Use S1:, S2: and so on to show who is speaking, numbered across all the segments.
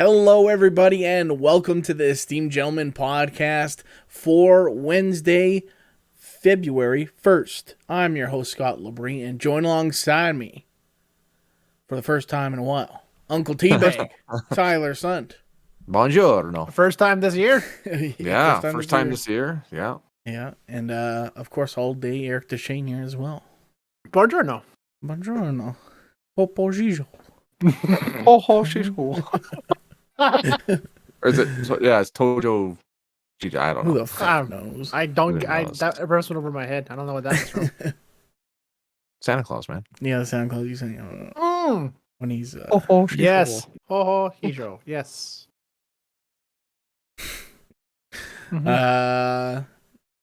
S1: Hello, everybody, and welcome to the Esteemed Gentlemen podcast for Wednesday, February 1st. I'm your host, Scott Labrie, and join alongside me for the first time in a while, Uncle Teabag, Tyler Sunt.
S2: Buongiorno.
S3: First time this year?
S2: Yeah, first time this year. Yeah.
S1: Yeah, and of course, all day Eric Deshane here as well.
S3: Buongiorno.
S1: Buongiorno. Popo Gijo.
S2: Oh, she's cool. Or is it? So, yeah, it's Tojo. I don't know.
S1: Who the fuck knows?
S3: I don't. That verse went over my head. I don't know what that is from.
S2: Santa Claus, man.
S1: Yeah, the Santa Claus you saying when he's
S3: yes. Ho ho hijo. Yes.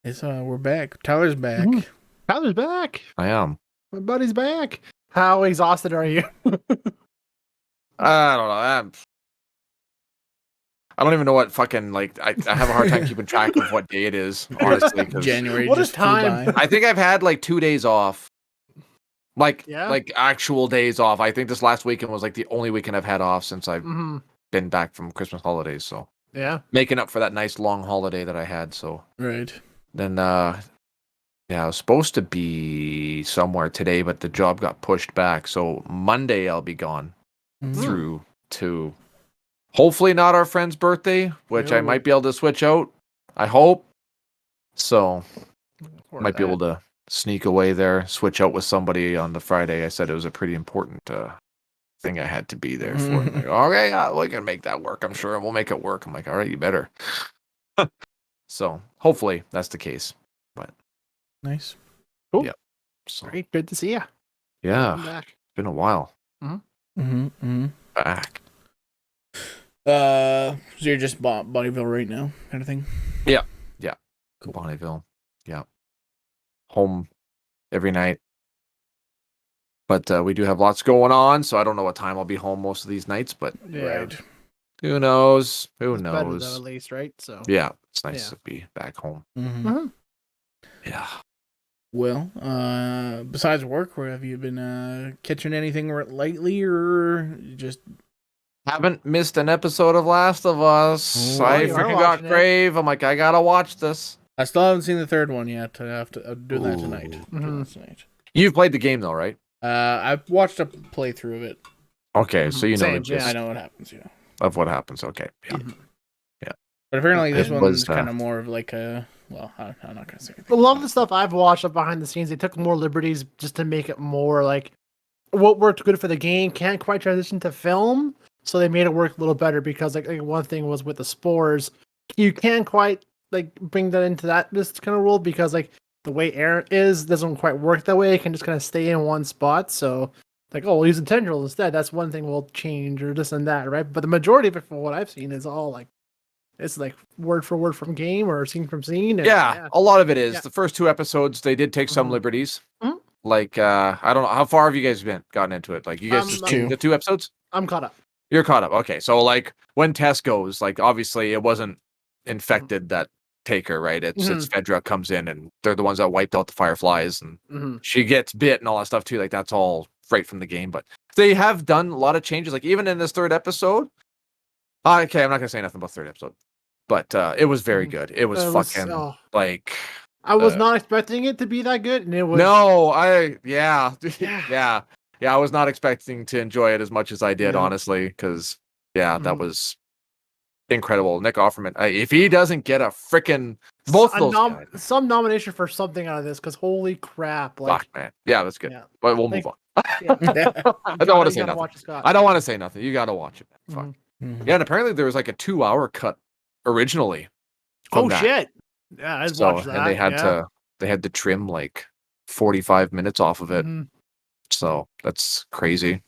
S1: It's we're back. Tyler's back.
S3: Tyler's back.
S2: I am.
S3: My buddy's back. How exhausted are you?
S2: I don't know. I don't even know what fucking I have a hard time keeping track of what day it is. Honestly,
S1: January.
S3: What is time?
S2: I think I've had like 2 days off. Like actual days off. I think this last weekend was like the only weekend I've had off since I've been back from Christmas holidays. So
S3: yeah,
S2: making up for that nice long holiday that I had. So
S1: right.
S2: Then I was supposed to be somewhere today, but the job got pushed back. So Monday I'll be gone through to hopefully not our friend's birthday, which I might be able to switch out. I hope. So might be able to sneak away there, switch out with somebody on the Friday. I said it was a pretty important thing I had to be there for. Like, okay, yeah, we can make that work. I'm sure we'll make it work. I'm like, all right, you better. So hopefully that's the case. But
S1: nice.
S3: Cool.
S2: Yep. So
S3: great. Good to see you.
S2: Yeah. It's been a while. Back.
S1: So you're just Bonnieville right now, kind of thing?
S2: Yeah. Yeah. Cool. Bonnieville. Yeah. Home every night. But we do have lots going on, so I don't know what time I'll be home most of these nights, but
S1: right.
S2: Who knows? Who
S3: it's
S2: knows?
S3: Better though, at least, right? So
S2: yeah, it's nice to be back home. Yeah.
S1: Well, besides work, where have you been catching anything lately, or just
S2: haven't missed an episode of Last of Us? I freaking got crave. I'm like, I gotta watch this.
S1: I still haven't seen the third one yet. I have to do that tonight.
S2: You've played the game though, right?
S1: I've watched a playthrough of it.
S2: Okay, so you know the gist.
S1: I know what happens. Yeah.
S2: Of what happens. Okay. Yeah.
S1: Yeah. But apparently this one's kind of more of like a. Well, I'm not gonna say anything.
S3: A lot of the stuff I've watched up behind the scenes, they took more liberties just to make it more like what worked good for the game can't quite transition to film, so they made it work a little better because like one thing was with the spores, you can't quite like bring that into this kind of world because like the way air is doesn't quite work that way. It can just kind of stay in one spot. So like, oh, we'll use the tendrils instead. That's one thing we'll change or this and that, right? But the majority of it, from what I've seen, is all like it's like word for word from game or scene from scene. And,
S2: a lot of it is. The first 2 episodes, they did take some liberties. Like, I don't know. How far have you guys gotten into it? Like, you guys just the 2 episodes?
S3: I'm caught up.
S2: You're caught up. Okay. So, like, when Tess goes, like, obviously it wasn't infected that take her, right? It's Fedra comes in and they're the ones that wiped out the Fireflies and she gets bit and all that stuff too. Like, that's all right from the game. But they have done a lot of changes. Like, even in this 3rd episode. Okay, I'm not going to say nothing about the 3rd episode. But it was very good. It was fucking like
S3: I was not expecting it to be that good, and it was.
S2: No, I was not expecting to enjoy it as much as I did, honestly, because that was incredible. Nick Offerman, if he doesnn't get a freaking both of those
S3: some nomination for something out of this, because holy crap, like
S2: fuck, man, that's good. Yeah. But we'll move on.
S3: I
S2: don't want to say nothing. I don't want to say nothing. You got to watch it, man. Fuck. Yeah, and apparently there was like a 2-hour cut originally.
S3: Shit! Yeah, I watched that.
S2: And they had to trim like 45 minutes off of it. So that's crazy.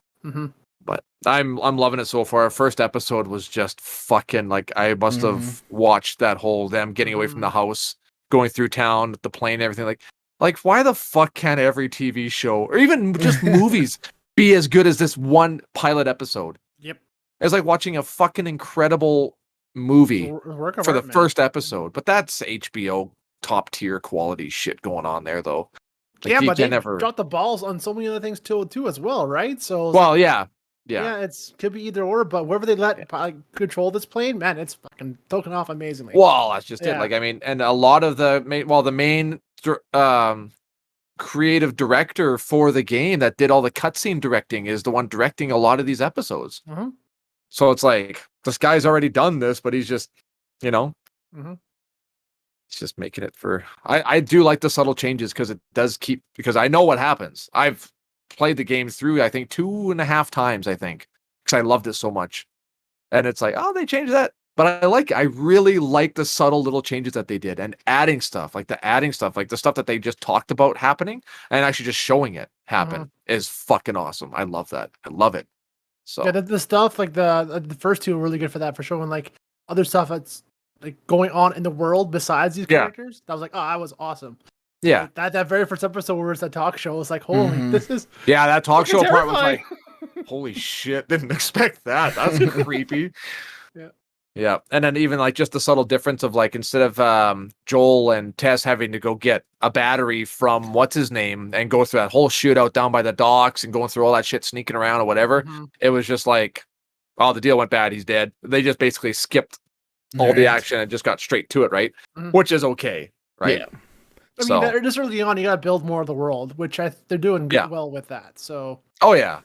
S2: But I'm loving it so far. Our first episode was just fucking like I must have watched that whole them getting away from the house, going through town, the plane, everything. Like why the fuck can't every TV show or even just movies be as good as this one pilot episode?
S3: Yep.
S2: It's like watching a fucking incredible movie for the first episode, but that's HBO top tier quality shit going on there though.
S3: Like, but they dropped the balls on so many other things too as well, right? So
S2: Yeah.
S3: It's could be either or, but wherever they let control this plane, man, it's fucking token off amazingly.
S2: Well, that's just it.
S3: Yeah.
S2: Like, I mean, and a lot of the main creative director for the game that did all the cutscene directing is the one directing a lot of these episodes.
S3: Mm-hmm.
S2: So it's like this guy's already done this, but he's just, you know,
S3: Mm-hmm.
S2: he's just making it for. I do like the subtle changes because it does keep, because I know what happens. I've played the game through, I think 2.5 times, I think, because I loved it so much. And it's like, oh, they changed that. But I really like the subtle little changes that they did, and adding stuff, like the stuff that they just talked about happening and actually just showing it happen is fucking awesome. I love that. I love it. So
S3: Yeah, the stuff like the first two are really good for that, for showing like other stuff that's like going on in the world besides these characters. That was like, oh, that was awesome.
S2: Yeah.
S3: Like, that very first episode where it's that talk show was like, holy, this is
S2: that talk show part was
S3: terrifying.
S2: like, holy shit, didn't expect that. That's creepy.
S3: Yeah.
S2: Yeah. And then even like just the subtle difference of like, instead of Joel and Tess having to go get a battery from what's his name and go through that whole shootout down by the docks and going through all that shit, sneaking around or whatever, it was just like, oh, the deal went bad, he's dead. They just basically skipped all the action and just got straight to it, right? Which is okay, right?
S3: Yeah. I mean, they're just early on, you got to build more of the world, which they're doing well with that. So.
S2: Oh yeah.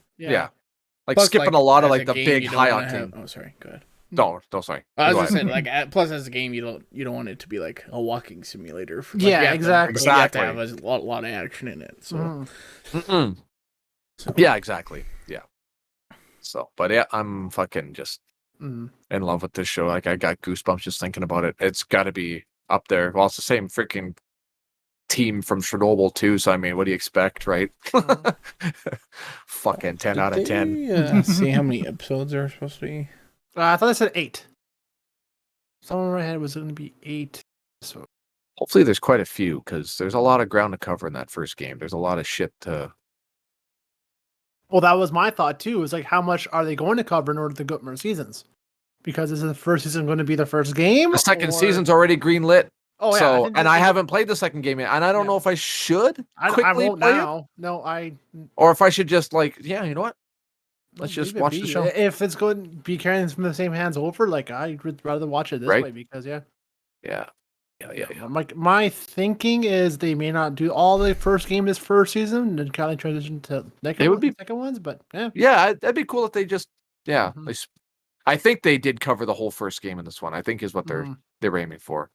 S2: Like plus, skipping like, a lot of like the big high octane.
S1: Oh, sorry. Go ahead.
S2: No, sorry.
S1: I was just saying, like, plus as a game, you don't want it to be like a walking simulator.
S3: Like, yeah, exactly.
S1: You have to have a lot of action in it. So.
S2: Yeah, exactly. Yeah. So, but yeah, I'm fucking just in love with this show. Like, I got goosebumps just thinking about it. It's got to be up there. Well, it's the same freaking team from Chernobyl too. So I mean, what do you expect, right? Fucking 10 out of 10.
S1: See how many episodes are supposed to be.
S3: I thought I said 8. Someone in my head was going to be 8. So
S2: hopefully, there's quite a few because there's a lot of ground to cover in that first game. There's a lot of shit to.
S3: Well, that was my thought too. Is like, how much are they going to cover in order to go more seasons? Because is the first season going to be the first game?
S2: The second season's already greenlit.
S3: Oh yeah.
S2: So, I haven't played the second game yet, and I don't know if I should quickly
S3: I won't
S2: play
S3: now.
S2: it.
S3: No,
S2: or if I should just like, yeah, you know what? Let's just watch the show.
S3: If it's going to be carrying from the same hands over, like I would rather watch it this way because
S2: yeah.
S3: My thinking is they may not do all the first game this first season and then kind of transition to second ones, but
S2: yeah, that'd be cool if they just I think they did cover the whole first game in this one. I think is what they're aiming for.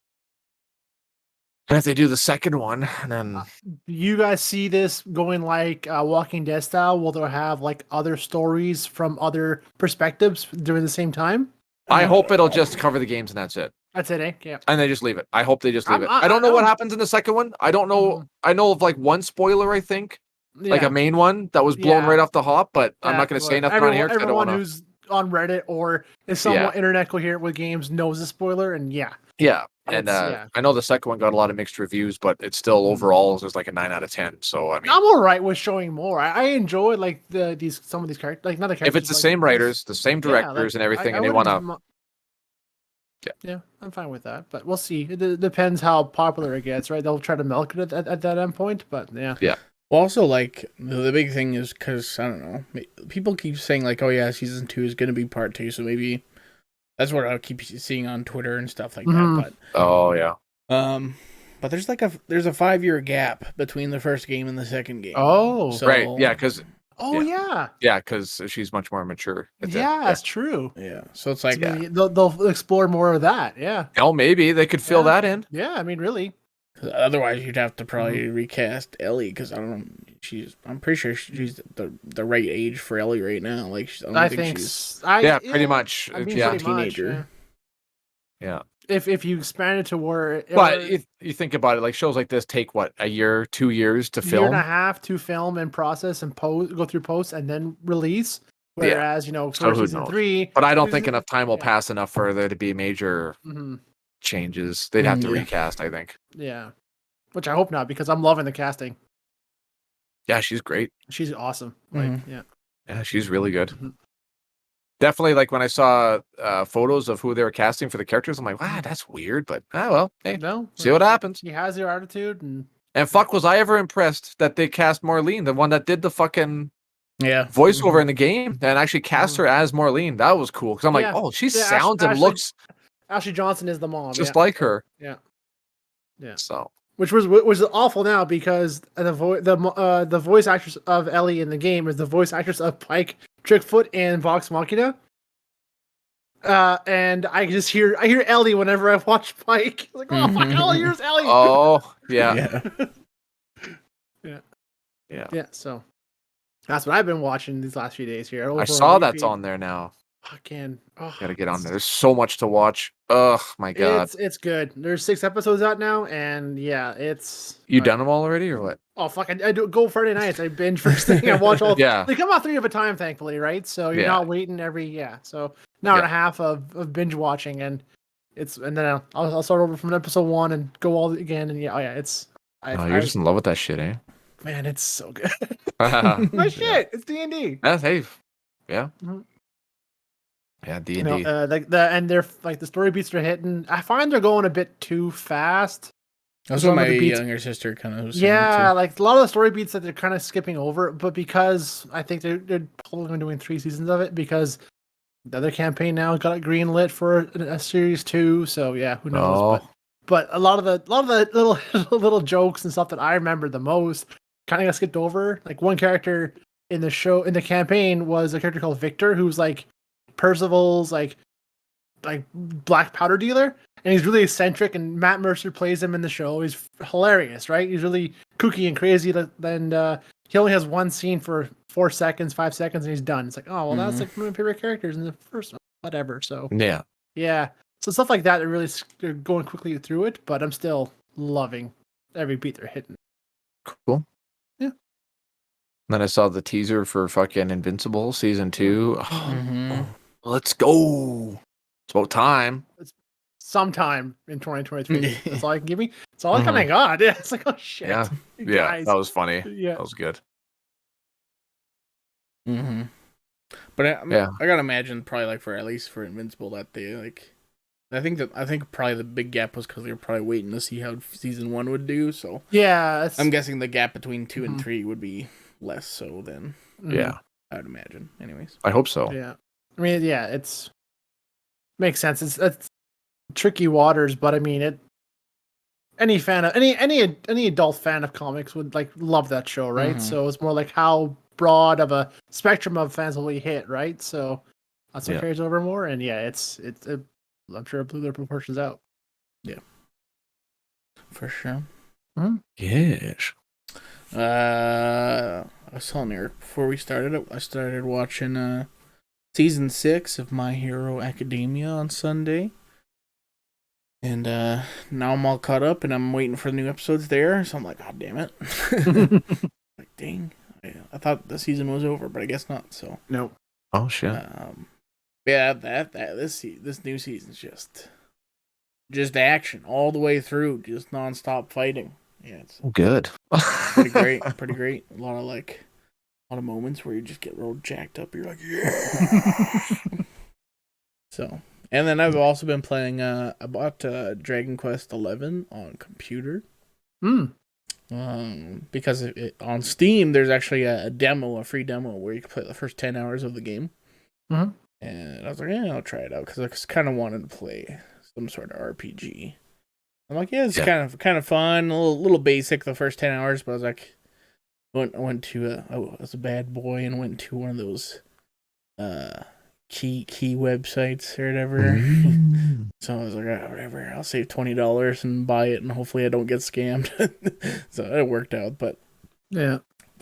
S2: And if they do the second one, then
S3: you guys see this going like Walking Dead style? Will they have like other stories from other perspectives during the same time?
S2: I hope it'll just cover the games and that's it.
S3: That's it, eh? Yeah.
S2: And they just leave it. I hope they just leave it. I don't know what happens in the second one. I don't know. I know of like one spoiler, I think, like a main one that was blown right off the hop, but I'm not going to say nothing on here.
S3: Everyone who's on Reddit or is somewhat internet coherent with games knows the spoiler, and yeah. And I know the second one got a lot of mixed reviews, but it's still overall there's like a 9 out of 10. So I mean, I'm all right with showing more. I enjoy like some of these characters, like not the characters.
S2: If it's the same writers, the same directors, and everything, and they want to.
S3: Yeah, I'm fine with that, but we'll see. It depends how popular it gets, right? They'll try to milk it at that end point, but yeah.
S1: Well, also, like the big thing is because I don't know, people keep saying like, "Oh yeah, season 2 is going to be part 2," so maybe. That's what I keep seeing on Twitter and stuff like that. But but there's like a 5-year gap between the first game and the second game.
S3: Oh,
S2: so, right, yeah, because
S3: because
S2: she's much more mature.
S3: That's true.
S1: Yeah, so it's like
S3: they'll explore more of that. Yeah.
S2: Oh, maybe they could fill that in.
S3: Yeah, I mean, really.
S1: Otherwise, you'd have to probably recast Ellie because I don't know. I'm pretty sure she's the right age for Ellie right now. Like I think she's
S2: pretty much.
S3: I mean,
S1: a teenager.
S2: Yeah.
S3: If you expand it to where,
S2: but if you think about it, like shows like this take what, a year, 2 years to film,
S3: year and a half to film and process and go through post and then release. Whereas for season 3,
S2: but I don't think enough time will pass enough for there to be major changes. They'd have to recast, I think.
S3: Yeah, which I hope not because I'm loving the casting.
S2: Yeah, she's great.
S3: She's awesome. Like,
S2: yeah, she's really good. Definitely, like when I saw photos of who they were casting for the characters, I'm like, wow, that's weird, but well, hey, see what happens.
S3: He has your attitude,
S2: and fuck, was I ever impressed that they cast Marlene, the one that did the fucking
S1: Yeah.
S2: voiceover in the game and actually cast her as Marlene. That was cool because I'm like,
S3: Yeah.
S2: oh, she
S3: Yeah,
S2: sounds and looks
S3: Ashley Johnson is the mom.
S2: just
S3: Yeah.
S2: like her.
S3: Yeah. Yeah.
S2: So
S3: Which was awful now because the voice actress of Ellie in the game is the voice actress of Pike, Trickfoot, and Vox Machina. And I hear Ellie whenever I watch Pike. Like, oh fuck, Ellie, here's Ellie.
S2: oh yeah.
S3: Yeah.
S2: Yeah.
S3: Yeah. So that's what I've been watching these last few days here.
S2: I
S3: over
S2: saw
S3: on
S2: that's
S3: repeat.
S2: on there now.
S3: Fucking,
S2: Gotta get on there. There's so much to watch. Ugh, my god.
S3: It's good. There's 6 episodes out now, and yeah, it's
S2: You done them all already or what?
S3: oh fuck! I do go Friday nights. I binge first thing. I watch all.
S2: Yeah.
S3: They come out 3 at a time, thankfully, right? So you're
S2: Yeah.
S3: not waiting every So an hour and a half of binge watching, and then I'll start over from episode 1 and go all again, and it's.
S2: You're just in love with that shit, eh?
S3: Man, it's so good.
S2: My
S3: My shit, it's D&D.
S2: That's hey. Yeah.
S3: Mhm.
S2: Yeah, D&D.
S3: They're like the story beats are hitting. I find they're going a bit too fast.
S1: That's what my younger sister kind of was saying.
S3: Yeah,
S1: too.
S3: like a lot of the story beats that they're kind of skipping over, but because I think they're probably doing 3 seasons of it because the other campaign now got it green lit for a series 2. So yeah, who knows?
S2: Oh.
S3: But a lot of the little little jokes and stuff that I remember the most kind of got skipped over. Like one character in the campaign was a character called Victor, who's like Percival's like black powder dealer, and he's really eccentric, and Matt Mercer plays him in the show. He's hilarious, right? He's really kooky and crazy, and he only has one scene for 4 seconds, 5 seconds, and he's done. It's like, oh well, that's like one of my favorite characters in the first one, whatever. So yeah, so stuff like that, they're going quickly through it, but I'm still loving every beat they're hitting.
S2: Cool.
S3: Yeah.
S2: Then I saw the teaser for fucking Invincible season 2. Let's go. It's about time.
S3: It's sometime in 2023. That's all I can give me. It's all I kind of got. Yeah, it's like, oh shit.
S2: Yeah.
S3: Guys.
S2: That was funny.
S3: Yeah.
S2: That was good.
S1: But I gotta imagine probably like at least for Invincible that they like. I think probably the big gap was because they were probably waiting to see how season 1 would do. So
S3: yeah,
S1: I'm guessing the gap between 2 and 3 would be less so than
S2: Yeah.
S1: I would imagine. Anyways,
S2: I hope so.
S3: Yeah, I mean, yeah, it's makes sense. It's tricky waters, but I mean, any fan of any adult fan of comics would like love that show, right? So it's more like how broad of a spectrum of fans will we hit, right? So that's what carries over more, and yeah, it's I'm sure it blew their proportions out.
S1: Yeah, for sure.
S2: Yes.
S1: I was telling Eric before we started. I started watching season 6 of My Hero Academia on Sunday, and now I'm all caught up, and I'm waiting for the new episodes there. So I'm like, God damn it! Like, dang, I thought the season was over, but I guess not. So
S3: no.
S2: Oh shit.
S1: Yeah, this new season's just action all the way through, just nonstop fighting. Yeah, it's
S2: good.
S1: pretty great. Pretty great. A lot of moments where you just get real jacked up. You're like, yeah. So, and then I've also been playing. I bought Dragon Quest 11 on computer. Because on Steam, there's actually a free demo where you can play the first 10 hours of the game. And I was like, yeah, I'll try it out because I just kind of wanted to play some sort of RPG. I'm like, yeah, it's kind of fun, a little basic the first 10 hours, but I was like, I went to I was a bad boy and went to one of those key websites or whatever. So I was like, oh, whatever, I'll save $20 and buy it, and hopefully I don't get scammed. So it worked out, but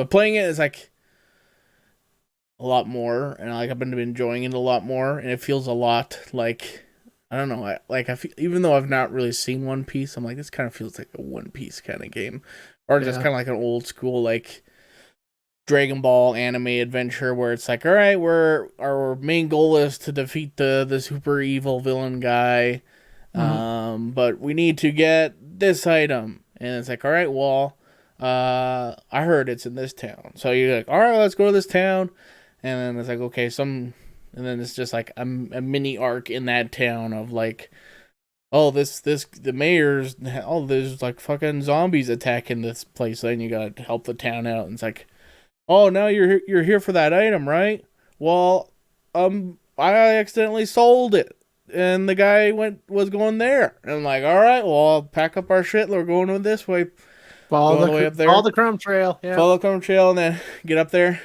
S1: playing it is like a lot more, and like I've been enjoying it a lot more, and it feels a lot like, I don't know, I feel, even though I've not really seen One Piece, I'm like, this kind of feels like a One Piece kind of game, or just kind of like an old school like Dragon Ball anime adventure where it's like, all right, our main goal is to defeat the super evil villain guy, but we need to get this item, and it's like, all right, well, I heard it's in this town, so you're like, all right, let's go to this town. And then it's like, okay, and then it's just like a mini arc in that town of like, oh, the mayor's, oh, there's like fucking zombies attacking this place, then you gotta help the town out. And it's like, oh, now you're here for that item, right? Well, I accidentally sold it, and the guy was going there, and I'm like, all right, well, I'll pack up our shit. We're going this way,
S3: Follow
S1: go all the way up there,
S3: follow the crumb trail. Yeah.
S1: follow the crumb trail, and then get up there.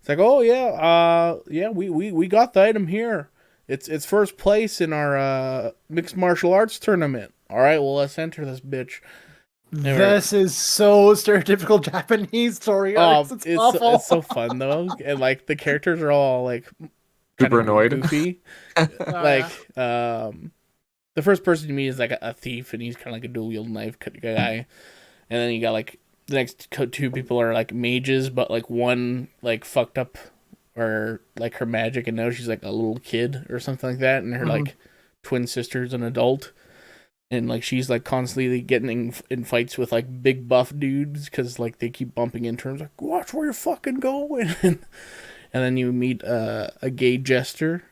S1: It's like, oh yeah, yeah, we got the item here. It's first place in our mixed martial arts tournament. All right, well, let's enter this bitch.
S3: This is so stereotypical Japanese story arcs.
S1: Oh,
S3: It's awful.
S1: it's so fun though, and like the characters are all like
S2: Super
S1: kind of
S2: annoyed.
S1: goofy. Like, the first person you meet is like a thief, and he's kind of like a dual wield knife guy. And then you got like the next two people are like mages, but like one like fucked up or like her magic, and now she's like a little kid or something like that, and her like twin sister's an adult. And like she's like constantly getting in fights with like big buff dudes because like they keep bumping into her. Like, watch where you're fucking going. And then you meet a gay jester.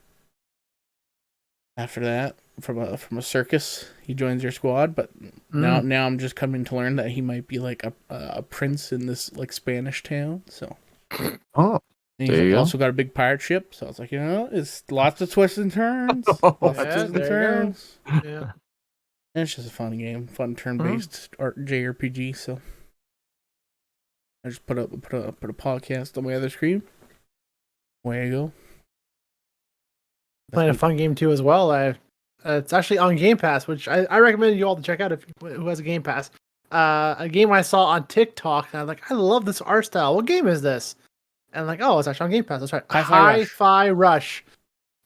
S1: After that, from a circus, he joins your squad. But now I'm just coming to learn that he might be like a prince in this like Spanish town. So
S2: Oh,
S1: and he's also got a big pirate ship. So it's like, it's lots of twists and turns. Lots of twists and turns.
S3: Yeah.
S1: And it's just a fun game, fun turn-based art JRPG. So I just put a podcast on my other screen. Away I go.
S3: Playing a fun game too as well. It's actually on Game Pass, which I recommend you all to check out if who has a Game Pass. A game I saw on TikTok, and I'm like, I love this art style. What game is this? And I'm like, oh, it's actually on Game Pass. That's right. Hi-Fi Rush.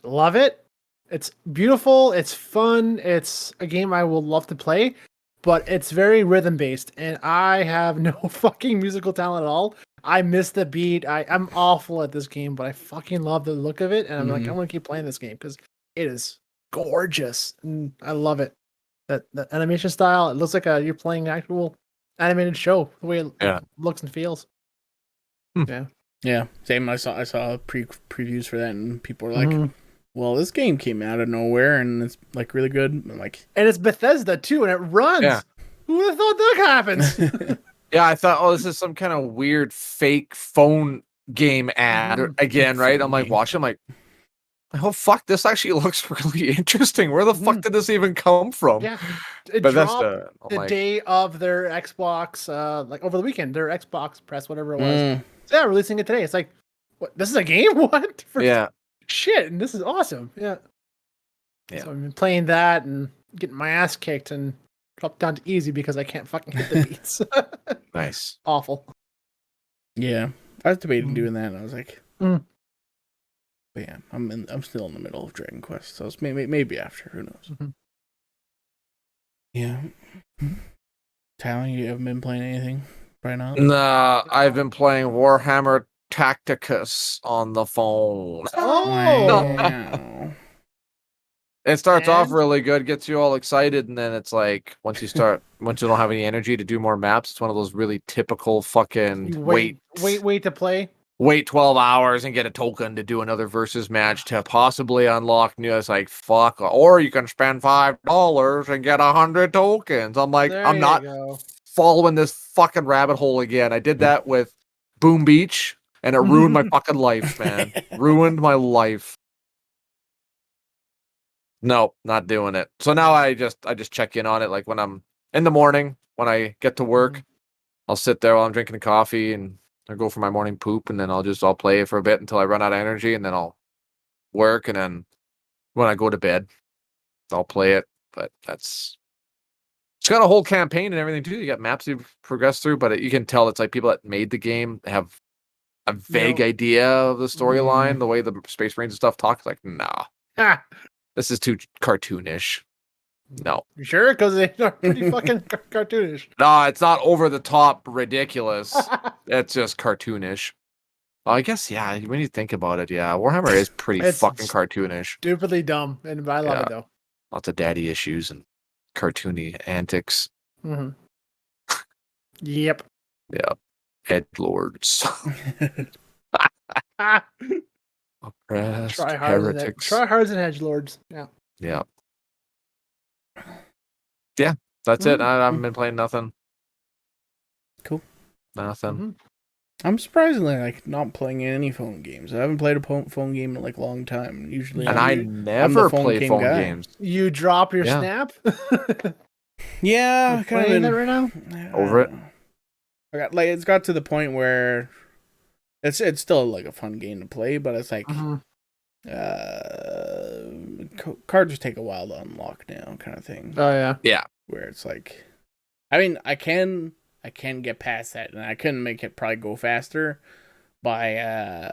S3: Love it. It's beautiful. It's fun. It's a game I will love to play, but it's very rhythm based, and I have no fucking musical talent at all. I miss the beat. I'm awful at this game, but I fucking love the look of it, and I'm like, I'm gonna keep playing this game because it is gorgeous, and I love it. That animation style, it looks like you're playing an actual animated show. The way it looks and feels.
S1: Yeah. Same. I saw previews for that, and people were like, well, this game came out of nowhere, and it's like really good. I'm like,
S3: and it's Bethesda too, and it runs. Yeah. Who would have thought that happens?
S2: Yeah, I thought, oh, this is some kind of weird fake phone game ad again, right? I'm like watching, I'm like, oh fuck, this actually looks really interesting. Where the fuck did this even come from?
S3: Yeah, it dropped the day of their Xbox, like over the weekend, their Xbox press, whatever it was. So yeah, releasing it today. It's like, what? This is a game? What? Shit, and this is awesome. Yeah. So I've been playing that and getting my ass kicked and dropped down to easy because I can't fucking hit the beats.
S2: Nice.
S3: Awful.
S1: Yeah, I was debating doing that, and I was like, but yeah, I'm still in the middle of Dragon Quest, so it's maybe after. Who knows? Yeah. Tyler, you haven't been playing anything right now?
S2: Nah, I've been playing Warhammer Tacticus on the phone.
S1: Wow.
S2: It starts off really good, gets you all excited, and then it's like once you don't have any energy to do more maps, it's one of those really typical fucking wait
S3: to play.
S2: Wait 12 hours and get a token to do another versus match to possibly unlock new. It's like fuck, or you can spend $5 and get 100 tokens. I'm like, I'm not following this fucking rabbit hole again. I did that with Boom Beach, and it ruined my fucking life, man. Ruined my life. No, not doing it. So now I just check in on it, like when I'm in the morning, when I get to work, I'll sit there while I'm drinking coffee and I go for my morning poop, and then I'll play it for a bit until I run out of energy, and then I'll work, and then when I go to bed, I'll play it. But it's got a whole campaign and everything too. You got maps you progress through, but you can tell it's like people that made the game have a vague idea of the storyline, the way the Space Marines and stuff talk. Like, nah. This is too cartoonish. No.
S3: You sure? Because they are pretty fucking cartoonish.
S2: No, it's not over the top ridiculous. It's just cartoonish. Well, I guess, yeah, when you think about it, yeah, Warhammer is pretty fucking cartoonish.
S3: Stupidly dumb, and I love it, though.
S2: Lots of daddy issues and cartoony antics.
S3: Yep.
S2: Yeah. Edgelords. Oppressed heretics.
S3: Tryhards and edgelords. Yeah.
S2: Yeah. Yeah, that's it. I haven't been playing nothing.
S1: Cool.
S2: Nothing.
S1: I'm surprisingly like not playing any phone games. I haven't played a phone game in like a long time. Usually,
S2: And
S3: I
S2: I
S1: I'm the
S2: never
S1: phone
S2: play
S1: game
S2: phone
S1: guy.
S2: games.
S3: You drop your
S2: Yeah.
S3: snap.
S1: Yeah,
S3: You're
S1: kind
S3: playing
S1: of
S3: that right now.
S2: Over it.
S1: I got like it's got to the point where it's still like a fun game to play, but it's like cards take a while to unlock now, kind of thing.
S3: Oh yeah.
S2: Yeah.
S1: Where it's like, I mean, I can get past that, and I can make it probably go faster by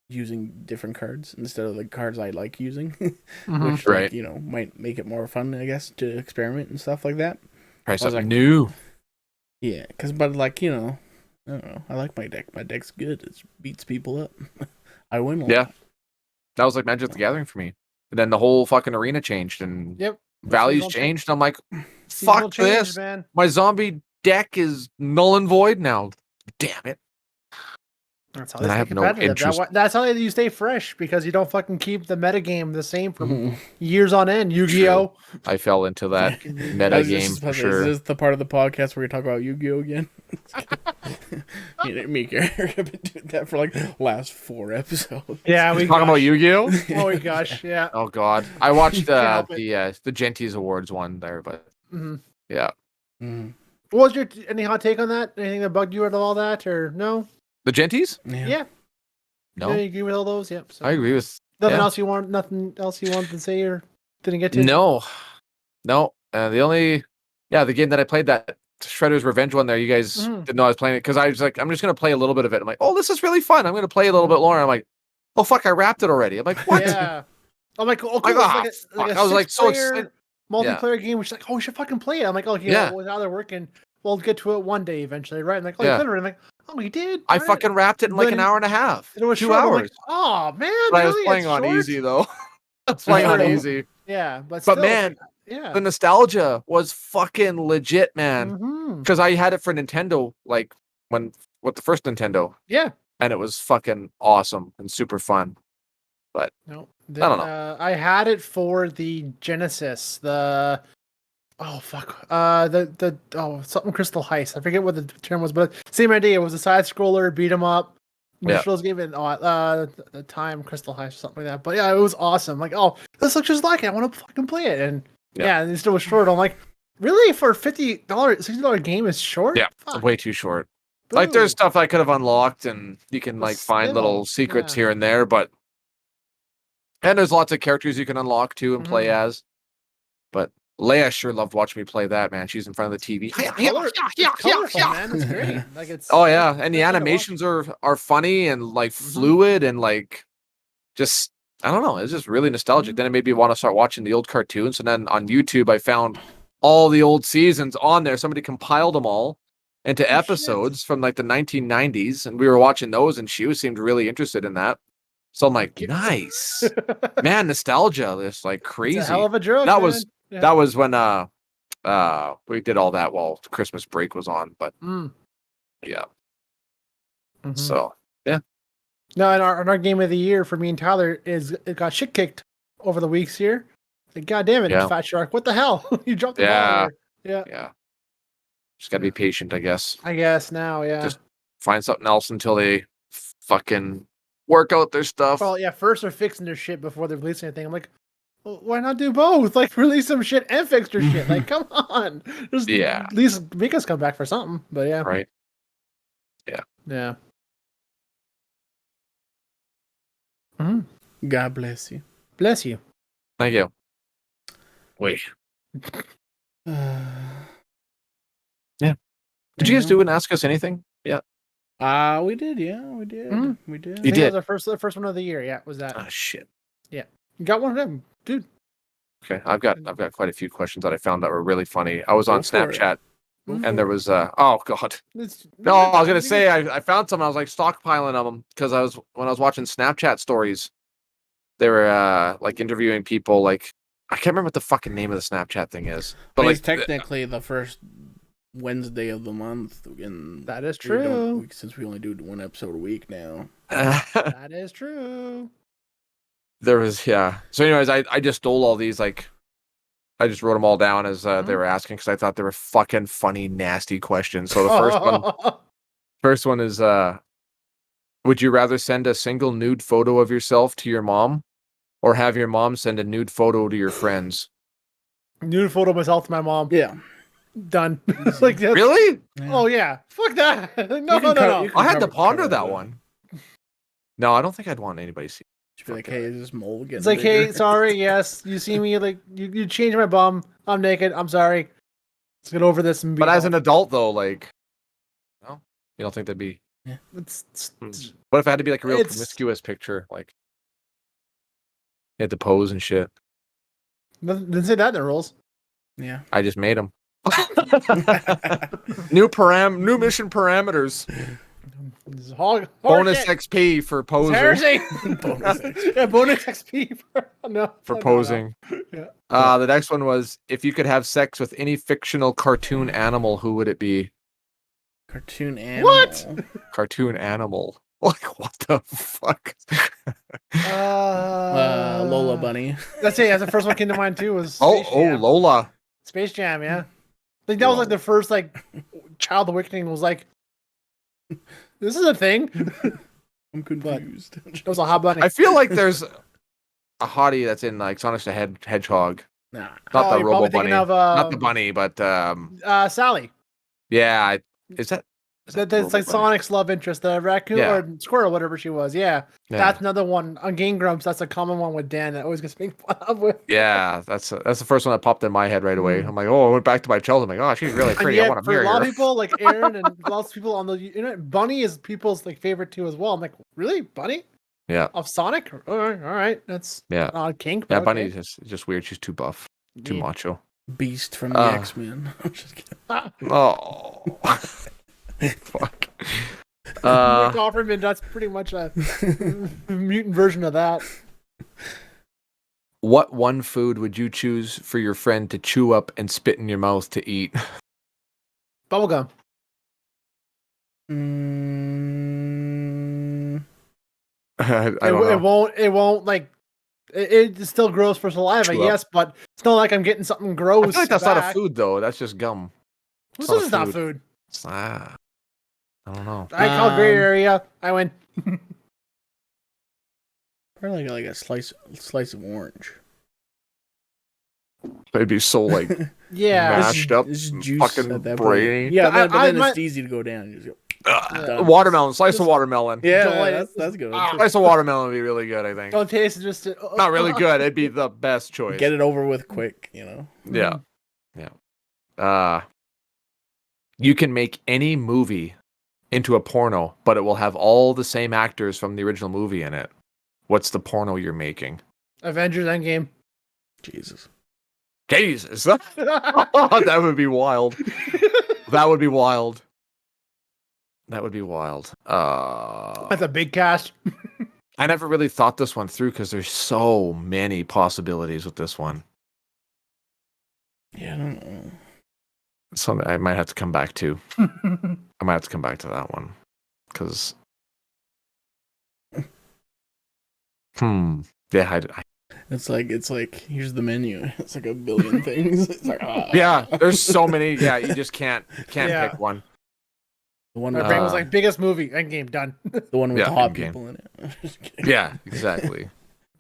S1: using different cards instead of the cards I like using, which
S2: Right.
S1: like, might make it more fun, I guess, to experiment and stuff like that.
S2: Try something
S1: like,
S2: new.
S1: Yeah, but like, I don't know. I like my deck. My deck's good. It beats people up. I win a lot.
S2: Yeah. That was like Magic the Gathering for me. And then the whole fucking arena changed and
S3: Yep.
S2: values changed. I'm like, fuck this.
S3: Man.
S2: My zombie deck is null and void now. Damn it.
S3: That's how
S2: And
S3: they
S2: I
S3: stay
S2: have no
S3: competitive.
S2: interest.
S3: That's how you stay fresh, because you don't fucking keep the metagame the same for years on end. Yu-Gi-Oh!
S2: I fell into that meta game for sure.
S1: Is this the part of the podcast where we talk about Yu-Gi-Oh again? Me and Eric have been doing that for like last 4 episodes.
S3: Yeah, we
S2: talking about Yu-Gi-Oh.
S3: Oh my gosh, yeah.
S2: Oh god, I watched
S3: Can't help
S2: the Genties Awards one there, but yeah.
S3: What was any hot take on that? Anything that bugged you at all that, or no?
S2: The Genties?
S3: Yeah.
S2: No,
S3: Yeah, you agree with all those? Yep. So.
S2: I agree with
S3: Nothing else you wanted to say or didn't get to?
S2: No. The only the game that I played, that Shredder's Revenge one there, you guys didn't know I was playing it because I was like, I'm just gonna play a little bit of it. I'm like, oh, this is really fun. I'm gonna play a little bit more. I'm like, oh fuck, I wrapped it already. I'm like, what?
S3: Yeah. I'm like, oh, cool.
S2: I was like so
S3: excited. Multiplayer game, which is like, oh, we should fucking play it. I'm like, oh, yeah. Well, now they're working. We'll get to it one day eventually, right? I'm like, oh, you could. I'm like, oh, you did.
S2: I fucking wrapped it in like an hour and a half.
S3: It was
S2: 2
S3: short.
S2: hours.
S3: Like, oh man,
S2: but
S3: really?
S2: I was playing on
S3: short?
S2: easy though. I was playing on easy.
S3: Yeah, but
S2: man,
S3: yeah,
S2: the nostalgia was fucking legit, man. Because I had it for Nintendo, like with the first Nintendo.
S3: Yeah,
S2: and it was fucking awesome and super fun. But
S3: no,
S2: I don't know.
S3: I had it for the Genesis. Something Crystal Heist. I forget what the term was, but same idea. It was a side scroller, beat 'em up. Michelle's gave it the time Crystal Heist or something like that. But yeah, it was awesome. Like, oh, this looks just like it. I want to fucking play it. And and it still was short. I'm like, really, for $50, $60 game is short?
S2: Yeah, way too short. Boom. Like, there's stuff I could have unlocked, and you can find little secrets here and there, and there's lots of characters you can unlock too and play as. But Leia sure loved watching me play that, man. She's in front of the TV.
S3: It's colorful, man. It's great. Like, it's
S2: and the animations are funny and fluid and just, I don't know. It's just really nostalgic. Then it made me want to start watching the old cartoons. And then on YouTube, I found all the old seasons on there. Somebody compiled them all into episodes from the 1990s, and we were watching those, and she seemed really interested in that. So I'm like, nice, man, nostalgia. This crazy.
S3: It's a hell of a drug.
S2: That was when we did all that while Christmas break was on. But so yeah.
S3: No, and our game of the year for me and Tyler it got shit kicked over the weeks here. Like, God damn it, Fat Shark! What the hell? You dropped the ball here. Yeah.
S2: Just gotta be patient, I guess.
S3: Now,
S2: just find something else until they fucking work out their stuff.
S3: Well, first they're fixing their shit before they're releasing anything. I'm like, well, why not do both? Like, release some shit and fix their shit. Like, come on. At least make us come back for something. But yeah.
S2: Right.
S3: Yeah.
S1: God bless you.
S3: Bless you.
S2: Thank you. Wait. Yeah. Did you guys do and ask us anything? Yeah.
S1: We did. Yeah, we did. We did.
S3: You did. That was the first one of the year. Yeah, was that?
S2: Oh shit.
S3: Yeah, you got one of them, dude.
S2: Okay, I've got quite a few questions that I found that were really funny. I was on Snapchat, and there was oh god. No, I was gonna say I found some. I was stockpiling them because when I was watching Snapchat stories, they were interviewing people. I can't remember what the fucking name of the Snapchat thing is, but
S1: it's technically the first Wednesday of the month, and
S3: that is true.
S1: Since we only do one episode a week now.
S3: That is true.
S2: There was So anyways, I just stole all these. I just wrote them all down as they were asking because I thought they were fucking funny, nasty questions. So the First one is would you rather send a single nude photo of yourself to your mom or have your mom send a nude photo to your friends?
S3: Nude photo of myself to my mom.
S1: Yeah.
S3: Done. Like that's,
S2: Really?
S3: Oh yeah. Fuck that. No.
S2: I had to ponder
S1: cover
S2: that one. No, I don't think I'd want anybody to see.
S1: Just be like, hey, is this mole getting
S3: It's like,
S1: bigger?
S3: hey, sorry, yes, you see me, like, you changed my bum. I'm naked. I'm sorry. Let's get over this and be.
S2: But as an adult, though, like, no, you don't think that'd be.
S3: It's
S2: What if it had to be like a real
S3: It's-
S2: promiscuous picture? Like, you had to pose and shit.
S3: didn't say that in the rules.
S1: Yeah.
S2: I just made them. New mission parameters. Bonus XP for posing.
S3: Bonus XP
S2: for posing.
S3: Yeah.
S2: The next one was if you could have sex with any fictional cartoon animal, who would it be?
S1: Cartoon animal.
S3: What?
S2: Cartoon animal. Like what the fuck?
S1: Lola Bunny.
S3: That's it. That's the first one came to mind too. Was
S2: Lola.
S3: Space Jam, yeah. Like that was like the first like child awakening was like, this is a thing.
S1: I'm confused.
S3: It was a hot bunny.
S2: I feel like there's a hottie that's in like Sonic the Hedgehog.
S1: Nah.
S2: Not the
S3: you're
S2: Robo
S3: probably
S2: Bunny.
S3: thinking of,
S2: Not the bunny, but
S3: Sally.
S2: yeah. Is that
S3: That's
S2: Robo
S3: like
S2: Bunny?
S3: Sonic's love interest, the raccoon or squirrel, whatever she was. Yeah. That's another one on Game Grumps. That's a common one with Dan that always gets made fun of with.
S2: Yeah, that's the first one that popped in my head right away. I'm like, oh, I went back to my childhood. I'm like, oh, she's really pretty. I want to
S3: for
S2: marry
S3: a lot
S2: her.
S3: of people, like Aaron and lots of people on the internet, Bunny is people's like favorite too as well. I'm like, really, Bunny?
S2: Yeah.
S3: Of Sonic? All right. That's odd kink.
S2: Yeah,
S3: Okay.
S2: Bunny's just weird. She's too buff, too macho.
S1: Beast from the X-Men. I'm just kidding.
S2: Oh, fuck.
S3: Offerman, that's pretty much a mutant version of that.
S2: What one food would you choose for your friend to chew up and spit in your mouth to eat?
S3: Bubblegum. It won't like it's still gross for saliva, yes, but it's not like I'm getting something gross.
S2: I feel like that's not a food though. That's just gum.
S3: This is not food.
S2: I don't know.
S3: I call gray area. I win.
S1: Probably like a slice of orange.
S2: They'd be so like mashed up, fucking brainy.
S1: Yeah, but then it's easy to go down. You just go,
S2: watermelon, slice of watermelon.
S1: Yeah, that's good.
S2: Slice of watermelon would be really good, I think.
S3: Don't taste it, just
S2: not really good. It'd be the best choice.
S1: Get it over with quick, you know.
S2: Yeah. You can make any movie into a porno, but it will have all the same actors from the original movie in it. What's the porno you're making?
S3: Avengers Endgame.
S1: Jesus.
S2: That would be wild. That would be wild.
S3: That's a big cast.
S2: I never really thought this one through because there's so many possibilities with this one.
S1: Yeah, I don't know.
S2: Something I might have to come back to. I might have to come back to that one because. Yeah,
S1: It's like here's the menu. It's like a billion things. It's like
S2: yeah, there's so many. Yeah, you just can't pick one.
S1: The one
S3: my brain was like biggest movie Endgame done.
S1: The one with the hot people in it.
S2: Yeah, exactly.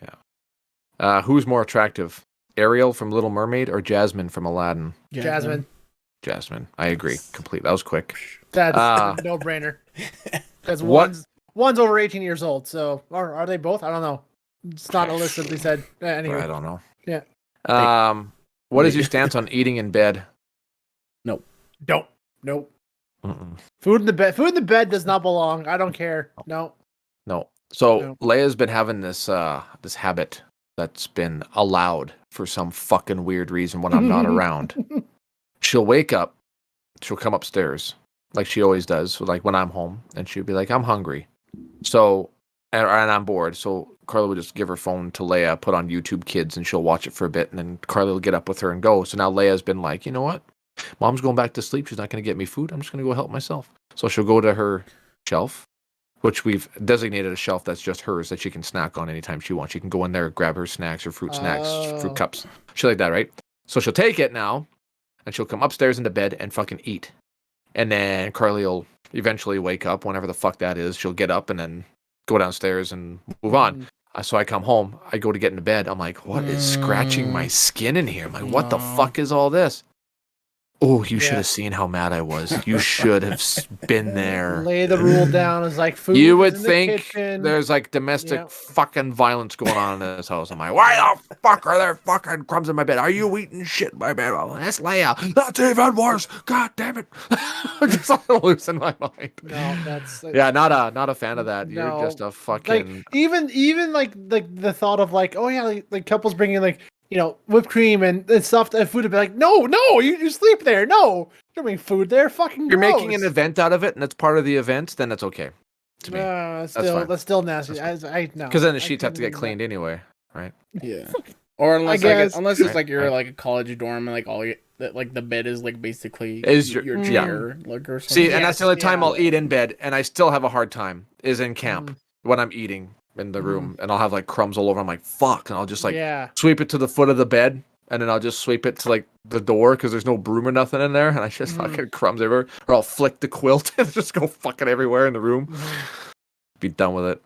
S2: Yeah. Who's more attractive, Ariel from Little Mermaid or Jasmine from Aladdin?
S3: Jasmine.
S2: I agree. Complete. That was quick.
S3: That's a no-brainer. Because one's over 18 years old. So are they both? I don't know. It's not illicitly said. Anyway,
S2: I don't know.
S3: Yeah.
S2: What is your stance on eating in bed?
S1: Nope.
S3: Nope. Food in the bed does not belong. I don't care. No.
S2: So Leia's been having this this habit that's been allowed for some fucking weird reason when I'm not around. She'll wake up, she'll come upstairs like she always does, like when I'm home, and she'll be like, "I'm hungry," so and I'm bored. So Carly would just give her phone to Leia, put on YouTube Kids, and she'll watch it for a bit, and then Carly will get up with her and go. So now Leia's been like, you know what? Mom's going back to sleep. She's not going to get me food. I'm just going to go help myself. So she'll go to her shelf, which we've designated a shelf that's just hers that she can snack on anytime she wants. She can go in there, grab her snacks or fruit snacks, fruit cups, shit like that, right? So she'll take it now, and she'll come upstairs into bed and fucking eat. And then Carly will eventually wake up, whenever the fuck that is. She'll get up and then go downstairs and move on. So I come home, I go to get into bed. I'm like, what is scratching my skin in here? I'm like, what the fuck is all this? Oh, you should have seen how mad I was. You should have been there.
S3: Lay the rule down. It's like food.
S2: You would
S3: in the
S2: think
S3: kitchen.
S2: there's like domestic fucking violence going on in this house. I'm like, why the fuck are there fucking crumbs in my bed? Are you eating shit in my bed? Oh, that's Leia. That's even worse. God damn it. Just losing my mind.
S3: No, that's
S2: not a fan of that.
S3: No,
S2: You're just a fucking
S3: like even like the thought of like, oh yeah, like couples bringing like, you know, whipped cream and stuff and food to be like, no, you sleep there. No, you're bringing food there. Fucking
S2: you're
S3: gross.
S2: making an event out of it and it's part of the event, then it's okay. To me.
S3: That's still nasty. I know.
S2: Because then the sheets have to get cleaned anyway, right?
S1: Yeah. Or unless
S3: guess.
S1: it's like you're like a college dorm and like all you, like the bed is like basically your chair, like or something.
S2: See, and that's the only time I'll eat in bed, and I still have a hard time is in camp when I'm eating in the room, and I'll have like crumbs all over. I'm like, fuck, and I'll just like sweep it to the foot of the bed, and then I'll just sweep it to like the door because there's no broom or nothing in there, and I just fucking crumbs everywhere, or I'll flick the quilt and just go fucking everywhere in the room. Be done with it.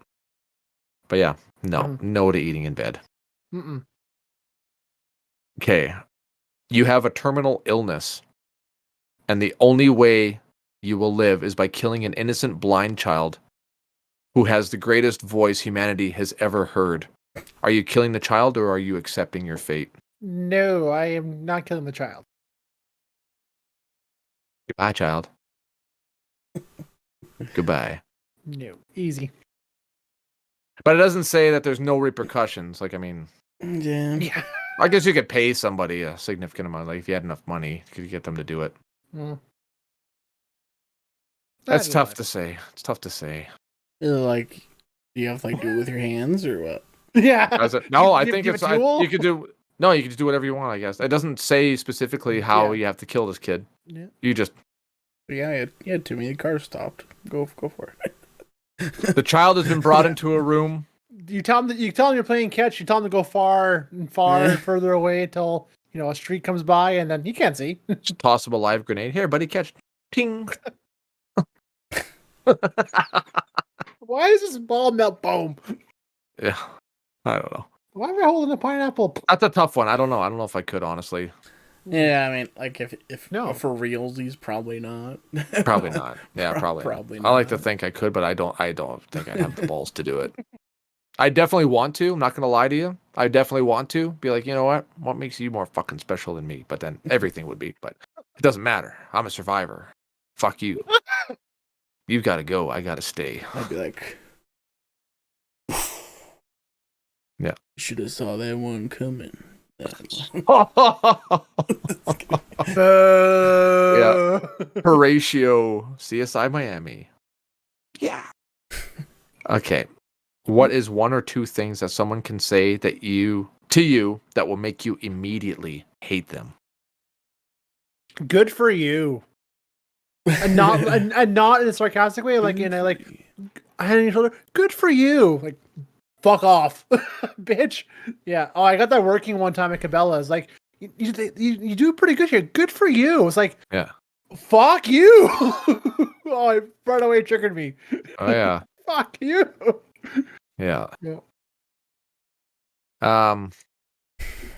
S2: But yeah, no to eating in bed. Okay, you have a terminal illness, and the only way you will live is by killing an innocent blind child who has the greatest voice humanity has ever heard. Are you killing the child, or are you accepting your fate?
S3: No, I am not killing the child.
S2: Goodbye, child. Goodbye.
S3: No, easy.
S2: But it doesn't say that there's no repercussions. Like, I mean...
S3: Yeah.
S2: I guess you could pay somebody a significant amount. Like, if you had enough money, you could get them to do it. That's tough to say. It's tough to say.
S1: Like, do you have to like do it with your hands or what?
S3: Yeah.
S2: No, I think it's you could do. No, you could just do whatever you want. I guess it doesn't say specifically how you have to kill this kid.
S1: Yeah.
S2: You just.
S1: Yeah, you had to me. The car stopped. Go for it.
S2: The child has been brought into a room.
S3: You tell him you're playing catch. You tell him to go far and further away until a street comes by, and then he can't see.
S2: Just toss him a live grenade. Here, buddy, catch. Ting.
S3: Why is this ball melt? Boom.
S2: Yeah, I don't know.
S3: Why am I holding a pineapple?
S2: That's a tough one. I don't know. I don't know if I could, honestly.
S1: Yeah, I mean, like if for realsies, probably not.
S2: Probably not. Yeah, probably not. I like to think I could, but I don't think I'd have the balls to do it. I definitely want to. I'm not gonna lie to you. I definitely want to be like, you know what makes you more fucking special than me? But then everything would be. But it doesn't matter. I'm a survivor. Fuck you. You gotta go. I gotta stay.
S1: I'd be like,
S2: yeah.
S1: Should have saw that one coming.
S2: Yeah. Horatio, CSI Miami. Yeah. Okay. What is one or two things that someone can say to you that will make you immediately hate them?
S3: Good for you. And not in a sarcastic way, like like I had on your shoulder. Good for you. Like, fuck off, bitch. Yeah. Oh, I got that working one time at Cabela's. Like, you do pretty good here. Good for you. It's like,
S2: yeah.
S3: Fuck you. Oh, it right away triggered me.
S2: Oh yeah.
S3: Fuck you.
S2: Yeah.
S1: I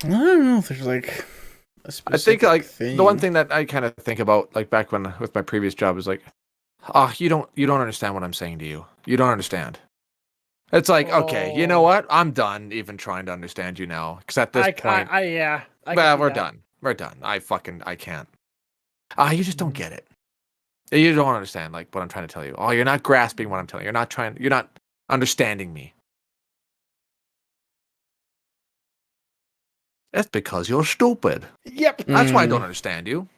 S1: don't know if there's like
S2: I think like
S1: thing.
S2: The one thing that I kind of think about, like back when with my previous job, is like, you don't understand what I'm saying to you. You don't understand. It's like, okay, you know what? I'm done even trying to understand you now, because at this point, we're done. We're done. I can't. You just don't get it. You don't understand like what I'm trying to tell you. Oh, you're not grasping what I'm telling you. You're not understanding me. That's because you're stupid.
S3: Yep.
S2: That's why I don't understand you.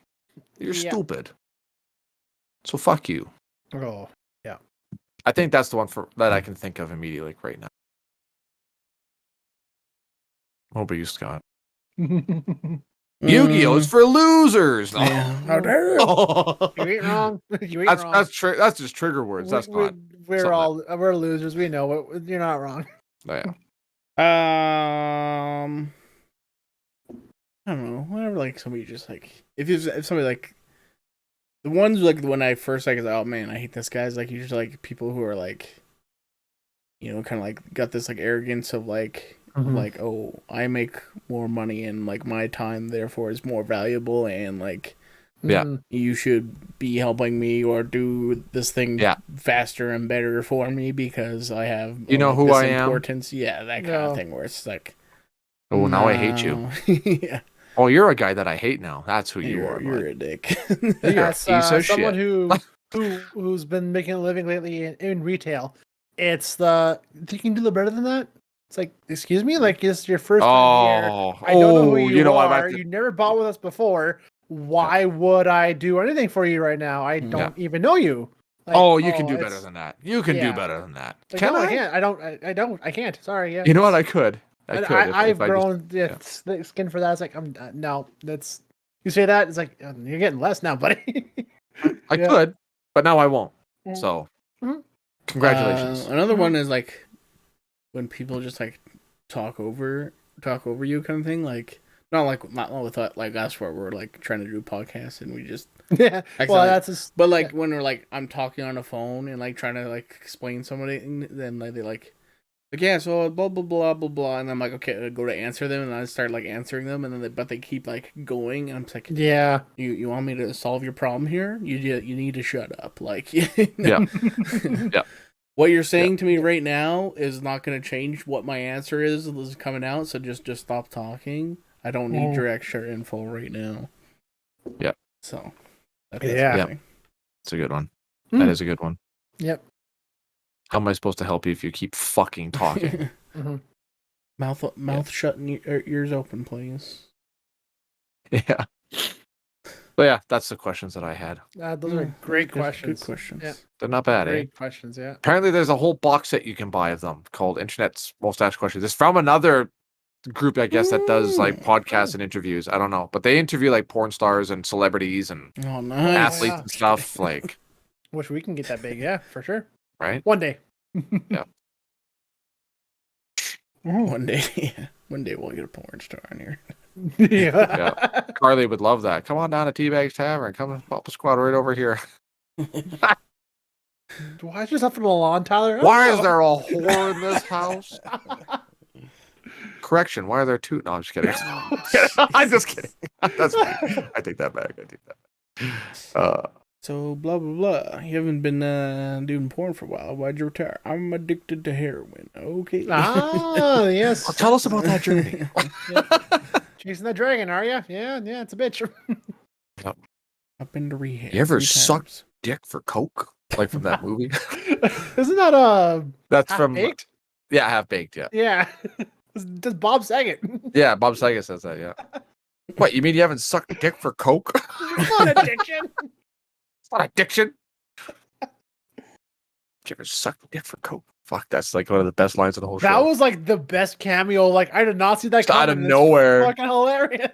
S2: You're stupid. So fuck you.
S3: Oh, yeah.
S2: I think that's the one that I can think of immediately right now. What about you, Scott? Yu-Gi-Oh! Is for losers.
S1: Yeah. How dare you?
S3: You ain't wrong. You ain't wrong.
S2: That's just trigger words.
S3: We're losers. We know it. You're not wrong.
S2: Oh, yeah.
S1: I don't know. Whenever like somebody just like if somebody like The ones like when I first like, oh man, I hate this guy. Is like usually like people who are like, kind of like got this like arrogance of like, oh, I make more money and like my time therefore is more valuable and like
S2: Yeah.
S1: you should be helping me or do this thing faster and better for me because I have
S2: like, who
S1: this
S2: I
S1: importance. Yeah, that kind of thing where it's like,
S2: oh, now I hate you.
S1: Yeah.
S2: Oh, you're a guy that I hate now. That's who you are.
S1: You're a dick.
S2: You're a piece of
S3: someone
S2: shit.
S3: who's been making a living lately in retail. It's the you can do better than that. It's like, excuse me, like it's your first time here. I don't know who you are. You never bought with us before. Why would I do anything for you right now? I don't even know you.
S2: Like, you can do better than that. You can do better than that.
S3: Like, no, I can't. I can't. Sorry. Yeah.
S2: You know what? I could.
S3: I've grown skin for that. It's like no. That's you say that. It's like you're getting less now, buddy.
S2: I could, but now I won't. So, congratulations.
S1: Another one is like when people just like talk over you kind of thing. Like not with like us where we're like trying to do podcasts and we just but like when we're like I'm talking on the phone and like trying to like explain somebody, then like they like yeah, so blah blah blah blah blah, and I'm like, okay, I go to answer them, and I start like answering them, and then but they keep like going, and I'm like,
S3: yeah,
S1: you want me to solve your problem here? You need to shut up, like,
S2: yeah.
S1: What you're saying to me right now is not going to change what my answer is coming out, so just stop talking. I don't need your extra info right now.
S2: Yeah.
S1: So.
S2: It's a good one. That is a good one.
S3: Yep.
S2: How am I supposed to help you if you keep fucking talking?
S1: Mouth shut and ears open, please.
S2: Yeah. But yeah, that's the questions that I had.
S3: Those are great questions.
S1: Good questions.
S3: Yeah.
S2: They're not bad,
S3: Great questions, yeah.
S2: Apparently there's a whole box set you can buy of them called Internet's Most Asked Questions. It's from another group, I guess, that does like podcasts and interviews. I don't know. But they interview like porn stars and celebrities and athletes and stuff. Like,
S3: wish we can get that big, yeah, for sure.
S2: Right?
S3: One day.
S2: Yeah.
S1: One day we'll get a porn star on here.
S3: Yeah.
S2: Carly would love that. Come on down to Teabag's Tavern. Come and pop a squad right over here.
S3: Why is there something on, Tyler?
S2: Why is there a whore in this house? Correction. Why are there two? No, I'm just kidding. I'm just kidding. That's funny. I take that back.
S1: So blah blah blah. You haven't been doing porn for a while. Why'd you retire? I'm addicted to heroin. Okay.
S3: Ah, yes.
S2: Well, tell us about that journey.
S3: Chasing the dragon, are you? Yeah, it's a bitch.
S2: Yep.
S1: I've been to rehab.
S2: You ever sucked dick for coke? Like from that movie?
S3: Isn't that
S2: that's from
S3: Baked?
S2: Yeah, Half Baked. Yeah.
S3: Yeah. Does Bob Saget?
S2: Yeah, Bob Saget says that. Yeah. What, you mean you haven't sucked dick for coke?
S3: It's not addiction.
S2: It's not addiction. Did you ever suck dick for coke? Fuck, that's like one of the best lines of the whole show.
S3: That was like the best cameo. Like I did not see that
S2: out of nowhere.
S3: Fucking hilarious.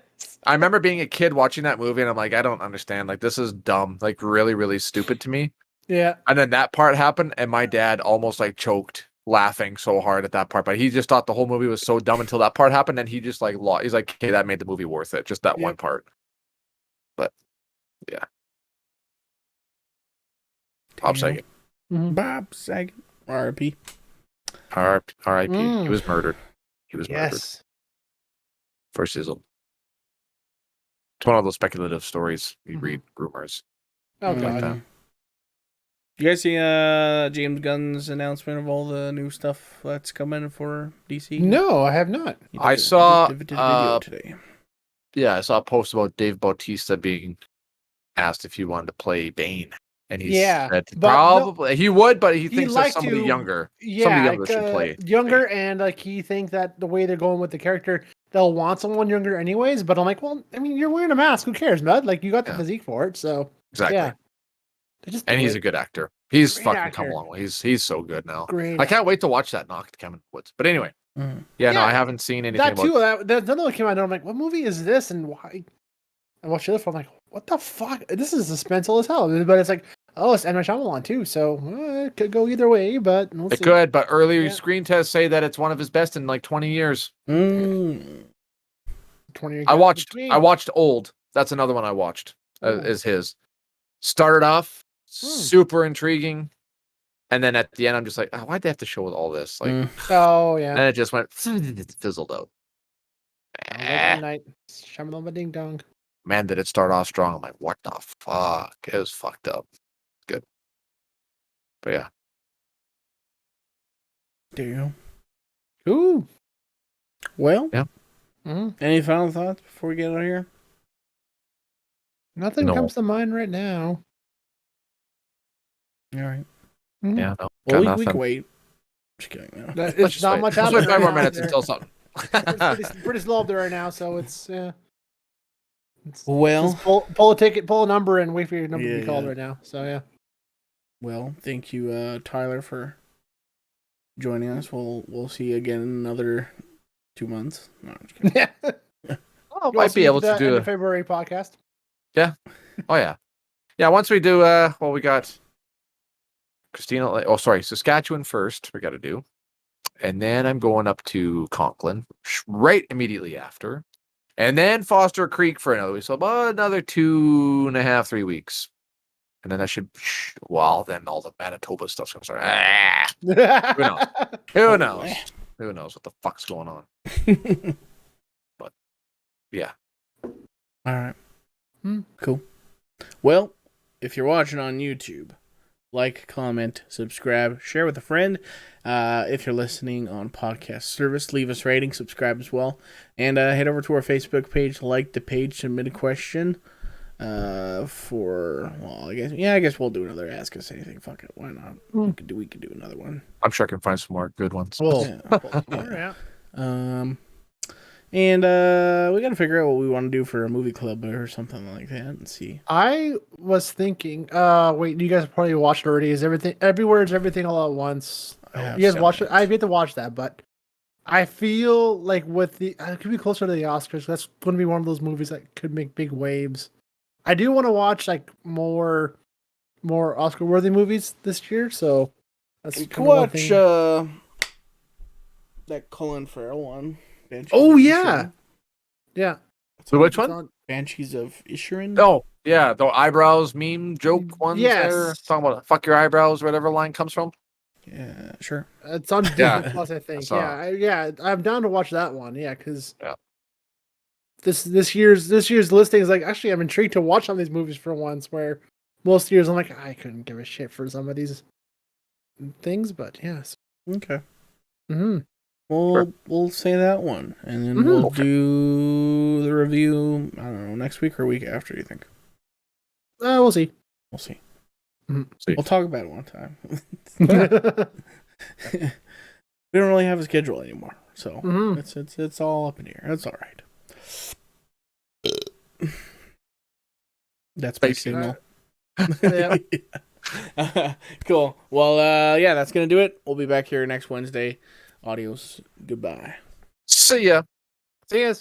S2: I remember being a kid watching that movie, and I'm like, I don't understand. Like, this is dumb. Like, really, really stupid to me.
S3: Yeah.
S2: And then that part happened, and my dad almost like choked laughing so hard at that part. But he just thought the whole movie was so dumb until that part happened, and he just like lost. He's like, okay, that made the movie worth it. Just that one part. But yeah. Bob Saget.
S1: Bob Saget. R.I.P.
S2: R.I.P. He was murdered. Murdered. For sizzle. It's one of those speculative stories. You read rumors.
S3: Oh,
S2: like
S3: God.
S2: that.
S1: You guys see James Gunn's announcement of all the new stuff that's coming for DC?
S3: No, I have not.
S2: I saw
S1: did a video today.
S2: Yeah, I saw a post about Dave Bautista being asked if he wanted to play Bane. And he said probably he would, but he thinks that somebody younger should play
S3: younger,
S2: Bane.
S3: and like he thinks that the way they're going with the character, they'll want someone younger anyways. But I'm like, well, I mean, you're wearing a mask. Who cares, bud? Like you got the physique for it, so
S2: exactly.
S3: Yeah.
S2: And he's a good actor. He's fucking come along. He's so good now.
S3: Great.
S2: I can't wait to watch that Knocked Kevin Woods. But anyway, no, I haven't seen anything.
S3: That too. That another one came out. And I'm like, what movie is this? And why? I watched the other one. I'm like, what the fuck? This is suspenseful as hell. But it's like, oh, it's M. Night Shyamalan too. So it could go either way. But we'll see.
S2: Could. But early screen tests say that it's one of his best in like 20 years.
S3: 20 years.
S2: I watched Old. That's another one I watched. Is his. Started off super intriguing, and then at the end, I'm just like, why'd they have to show all this? Like,
S3: Oh yeah.
S2: then it just went fizzled out.
S3: M. Night Shyamalan ding dong.
S2: Man, did it start off strong? I'm like, what the fuck? It was fucked up. Good, but yeah.
S1: There you
S3: go. Ooh.
S1: Well,
S2: yeah.
S1: Any final thoughts before we get out of here?
S3: Nothing comes to mind right now.
S1: All right.
S2: Yeah. No,
S1: well, we can wait. Just kidding. No.
S3: It's not much happening.
S2: Let's wait 5 more minutes until something.
S3: It's pretty slow up there right now, so it's
S1: well,
S3: just pull a ticket, pull a number, and wait for your number to be called right now. So yeah.
S1: Well, thank you, Tyler, for joining us. We'll see you again in another 2 months. No, I'm just kidding.
S3: Yeah.
S2: Oh, might be able to do
S3: a February podcast.
S2: Yeah. Oh yeah. Yeah. Once we do, we got Christina. Oh, sorry, Saskatchewan first. We got to do, and then I'm going up to Conklin right immediately after, and then Foster Creek for another week. So about another 2.5, 3 weeks, and then I should. Well, then all the Manitoba stuff's gonna start. Who knows? Who knows? Who knows what the fuck's going on? But yeah.
S1: All right. Cool. Well, if you're watching on YouTube, like, comment, subscribe, share with a friend. If you're listening on podcast service, leave us a rating, subscribe as well, and head over to our Facebook page, like the page, submit a question. I guess we'll do another Ask Us Anything. Fuck it, why not? We could do another one.
S2: I'm sure I can find some more good ones.
S1: Yeah. And we got to figure out what we want to do for a movie club or something like that and see.
S3: I was thinking, wait, you guys probably watched it already. Is Everywhere is Everything All at Once? You guys watched it? I've yet to watch that, but I feel like it could be closer to the Oscars. That's going to be one of those movies that could make big waves. I do want to watch like more Oscar-worthy movies this year, so that's
S1: you can watch that Colin Farrell one.
S3: Banshees oh yeah, yeah.
S2: So which one?
S1: Banshees of Inisherin.
S2: Oh yeah, the eyebrows meme joke ones.
S3: Yes,
S2: there. Talking about fuck your eyebrows, whatever line comes from.
S1: Yeah, sure.
S3: It's on Disney Plus, I think. Yeah, I'm down to watch that one. Yeah, because this year's listing is like actually I'm intrigued to watch some of these movies for once. Where most years I'm like I couldn't give a shit for some of these things, but yes.
S1: Okay.
S3: We'll
S1: say that one, and then we'll do the review. I don't know, next week or week after. You think?
S3: We'll see.
S1: We'll see.
S2: See.
S1: We'll talk about it one time. We don't really have a schedule anymore, so it's all up in the air. That's all right. That's my signal.
S3: Yeah.
S1: Cool. Well, that's gonna do it. We'll be back here next Wednesday. Adios. Goodbye.
S2: See ya.
S3: See ya.